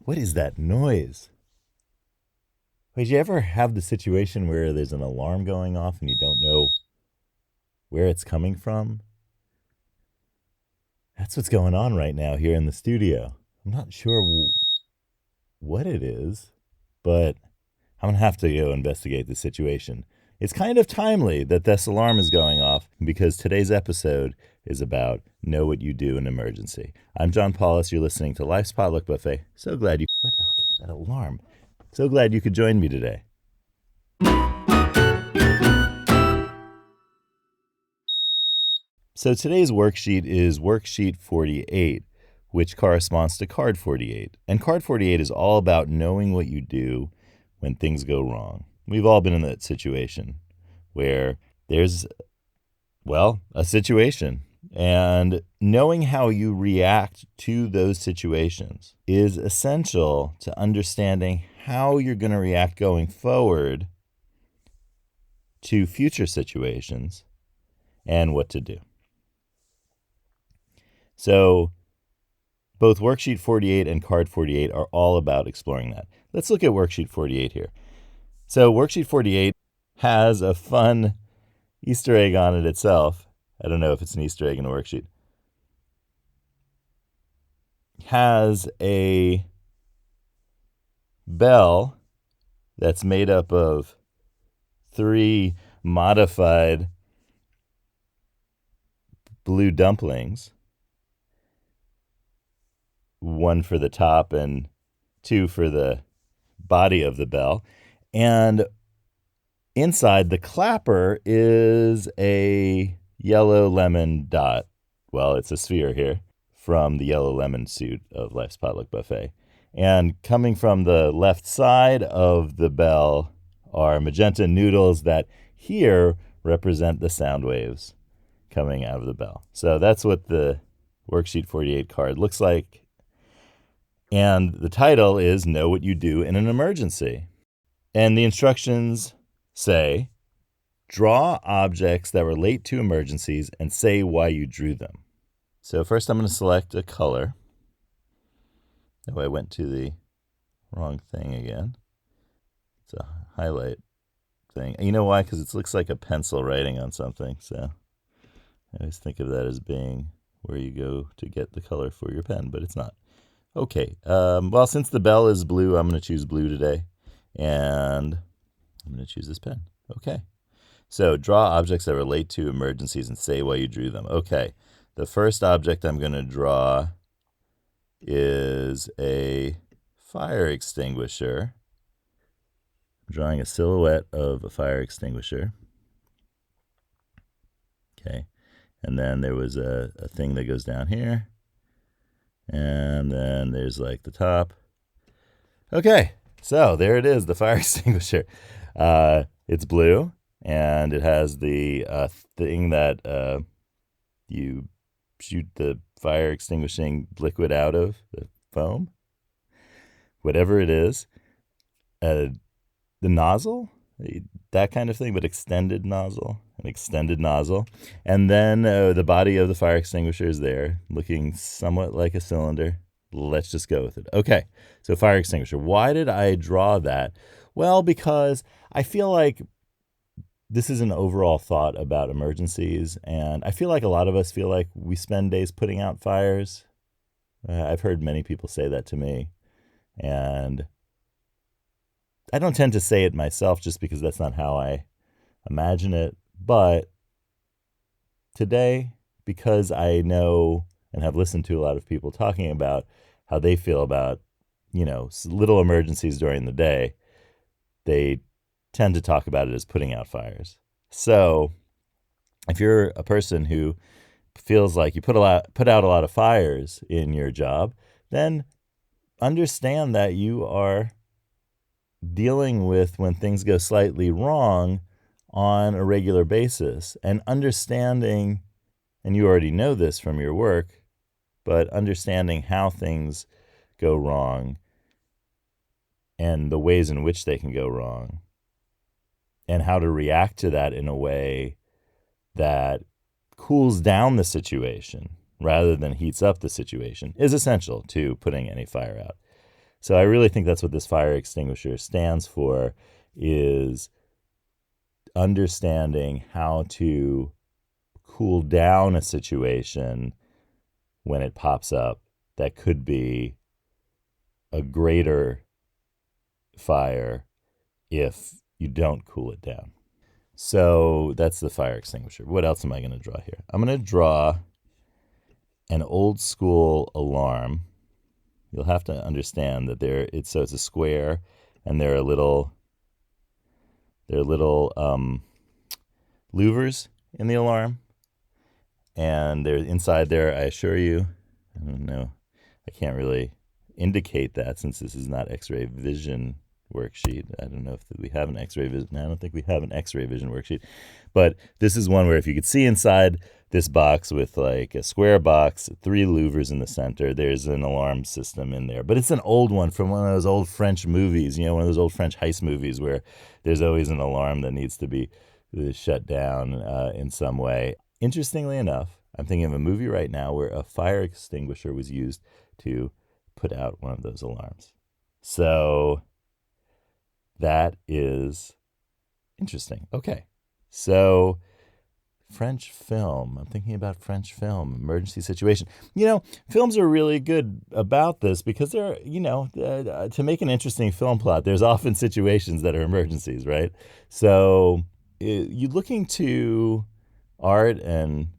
What is that noise? Wait, did you ever have the situation where there's an alarm going off and you don't know where it's coming from? That's what's going on right now here in the studio. I'm not sure what it is, but I'm going to have to go investigate the situation. It's kind of timely that this alarm is going off because today's episode is about know what you do in emergency. I'm John Paulus. You're listening to Life's Potluck Buffet. So glad you... What? Okay, that alarm. So glad you could join me today. So today's worksheet is worksheet 48, which corresponds to card 48. And card 48 is all about knowing what you do when things go wrong. We've all been in that situation where there's, a situation. And knowing how you react to those situations is essential to understanding how you're going to react going forward to future situations and what to do. So both worksheet 48 and card 48 are all about exploring that. Let's look at worksheet 48 here. So worksheet 48 has a fun Easter egg on it itself. I don't know if it's an Easter egg in a worksheet. Has a bell that's made up of 3 modified blue dumplings. 1 for the top and 2 for the body of the bell. And inside the clapper is a yellow lemon dot. Well, it's a sphere here from the yellow lemon suit of Life's Potluck Buffet. And coming from the left side of the bell are magenta noodles that here represent the sound waves coming out of the bell. So that's what the worksheet 48 card looks like. And the title is Know What You Do in an Emergency. And the instructions say, draw objects that relate to emergencies and say why you drew them. So first I'm going to select a color. Oh, I went to the wrong thing again. It's a highlight thing. You know why? Because it looks like a pencil writing on something. So I always think of that as being where you go to get the color for your pen, but it's not. Okay, since the bell is blue, I'm going to choose blue today, and I'm going to choose this pen. Okay, so draw objects that relate to emergencies and say why you drew them. Okay, the first object I'm going to draw is a fire extinguisher. I'm drawing a silhouette of a fire extinguisher. Okay, and then there was a thing that goes down here. And then there's like the top. Okay, so there it is, the fire extinguisher. It's blue, and it has the thing that you shoot the fire extinguishing liquid out of, the foam, whatever it is. The nozzle, that kind of thing, but extended nozzle, an extended nozzle. And then the body of the fire extinguisher is there, looking somewhat like a cylinder. Let's just go with it. Okay, so fire extinguisher. Why did I draw that? Well, because I feel like this is an overall thought about emergencies, and I feel like a lot of us feel like we spend days putting out fires. I've heard many people say that to me, and I don't tend to say it myself just because that's not how I imagine it. But today, because I know and have listened to a lot of people talking about how they feel about, little emergencies during the day, they tend to talk about it as putting out fires. So if you're a person who feels like you put out a lot of fires in your job, then understand that you are dealing with when things go slightly wrong on a regular basis, and understanding, and you already know this from your work, but understanding how things go wrong and the ways in which they can go wrong and how to react to that in a way that cools down the situation rather than heats up the situation is essential to putting any fire out. So I really think that's what this fire extinguisher stands for, is understanding how to cool down a situation when it pops up that could be a greater fire if you don't cool it down. So that's the fire extinguisher. What else am I going to draw here? I'm going to draw an old school alarm. You'll have to understand that it's a square, and there are little louvers in the alarm, and they're inside there. I assure you, I don't know, I can't really indicate that since this is not X-ray vision worksheet. I don't know if we have an X-ray vision. I don't think we have an X-ray vision worksheet, but this is one where if you could see inside this box with like a square box, 3 louvers in the center, there's an alarm system in there. But it's an old one from one of those old French movies, one of those old French heist movies where there's always an alarm that needs to be shut down in some way. Interestingly enough, I'm thinking of a movie right now where a fire extinguisher was used to put out one of those alarms. So that is interesting. Okay. So French film. I'm thinking about French film, emergency situation. Films are really good about this because they're, to make an interesting film plot, there's often situations that are emergencies, right? So you looking to art and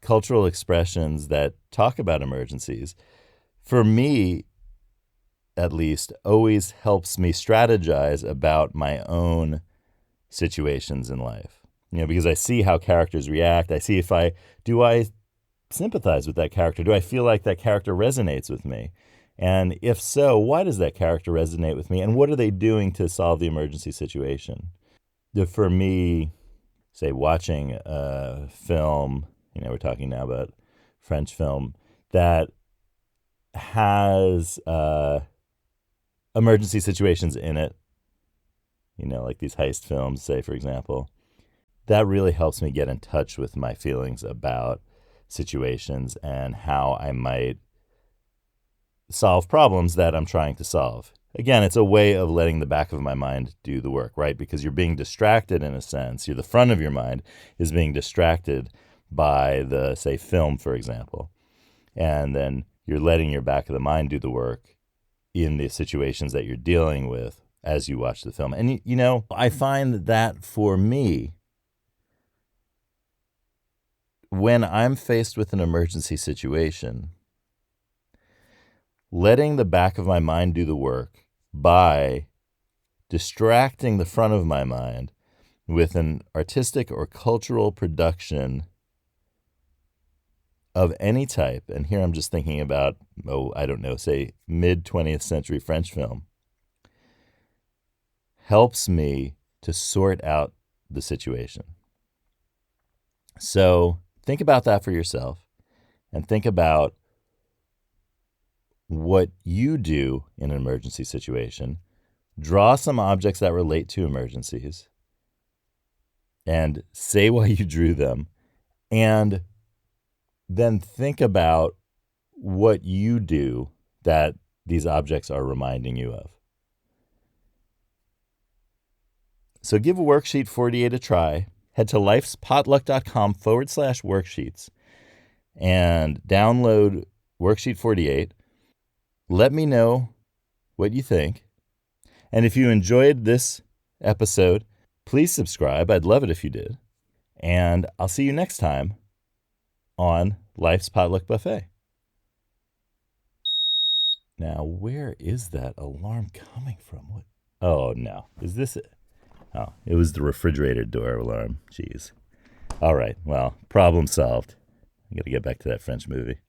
cultural expressions that talk about emergencies, for me, at least, always helps me strategize about my own situations in life. Because I see how characters react. I see do I sympathize with that character? Do I feel like that character resonates with me? And if so, why does that character resonate with me? And what are they doing to solve the emergency situation? For me, say, watching a film, we're talking now about French film, that has emergency situations in it, like these heist films, say, for example, that really helps me get in touch with my feelings about situations and how I might solve problems that I'm trying to solve. Again, it's a way of letting the back of my mind do the work, right? Because you're being distracted in a sense. The front of your mind is being distracted by the, say, film, for example. And then you're letting your back of the mind do the work in the situations that you're dealing with as you watch the film. And, I find that for me, when I'm faced with an emergency situation, letting the back of my mind do the work by distracting the front of my mind with an artistic or cultural production of any type, and here I'm just thinking about, say mid-20th century French film, helps me to sort out the situation. So think about that for yourself, and think about what you do in an emergency situation. Draw some objects that relate to emergencies and say why you drew them, and then think about what you do that these objects are reminding you of. So give Worksheet 48 a try. Head to lifespotluck.com/worksheets and download Worksheet 48. Let me know what you think. And if you enjoyed this episode, please subscribe. I'd love it if you did. And I'll see you next time on Life's Potluck Buffet. Now, where is that alarm coming from? What? Oh, no. Is this it? Oh, it was the refrigerator door alarm. Jeez. All right. Well, problem solved. I got to get back to that French movie.